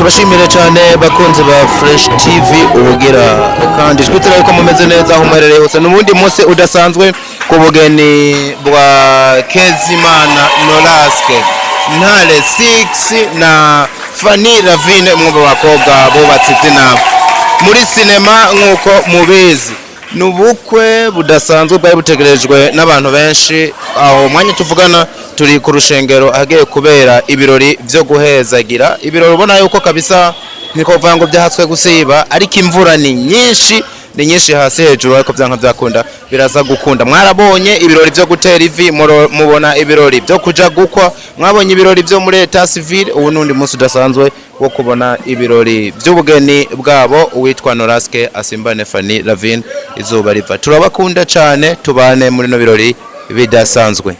tubashimire cyane bakunze ba Fresh TV ubugira kandi twitira yuko mumeze neza aho muherereye hose n'ubundi munsi udasanzwe ku bugeni bwa Kezimana Noraske Ntare 6 na Fanny Ravine umwe mu bakobwa bubatse izina muri sinema nk'uko mubizi nubukwe budasanzwe bwari butegerejwe n'abantu benshi aho mwanya tuvugana turi ku rushengero hagiye kubera ibirori byo guhezagira ibirori ubona yuko kabisa niko kuvuga ngo byahatswe gusiba ariko imvura ni nyinshi hasi hejuru ariko byanka byakunda biraza gukunda mwarabonye ibirori byo gutera ivi mubona ibirori byo kuja gukwa mwabonye ibirori byo muri Etat Civil ubu nundi munsi udasanzwe wo kubona ibirori by'ubugeni bwabo uwitwa Noraske Asimbane Fanny Ravine izuba riva turabakunda cyane tubane muri no birori bidasanzwe.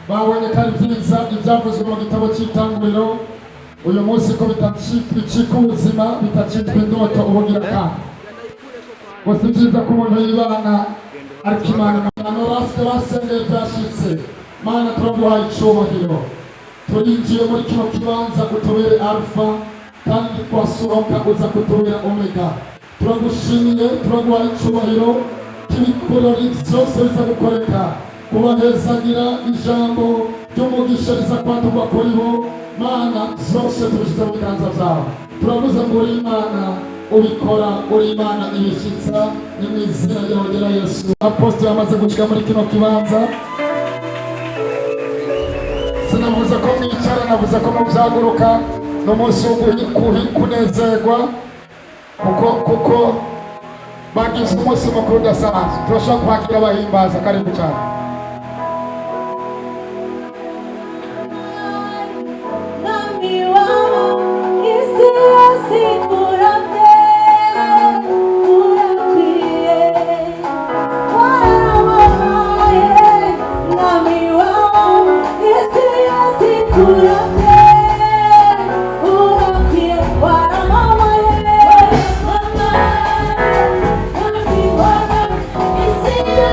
babonye kandi byiza ibyavuzwe mu gitabo cy'itanguriro uyu munsi ko bitacika ubuzima bitacitwa indoto ubugira kandi gusa byiza ko umuntu yibana ariko Imana Noraske basengeye byashitse Mana turaguhaye icyubahiro turinjiye muri kino kibanza kutubere alfa kandi twasuroka uza kutubera omega turagushimiye turaguhaye icyubahiro k'ibikorori byose biza gukoreka kubahezagira ijambo ry'umugisha riza kwaturwa kuri bo Mana zose tubishyize mu biganza byawe turavuze ngo uri Imana ubikora uri Imana ibishyitsa ni mu izina ryawe rya Yesu. Apostoli yamaze gushika muri kino kibanza sinavuze ko mwicara navuze ko mubyaguruka n'umunsi wo kunezerwa kuko bagize umunsi mukuru udasanzwe turashobora kwakira abahimbaza karibu cyane. See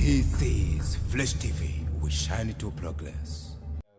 This is Flash TV. We shine to progress.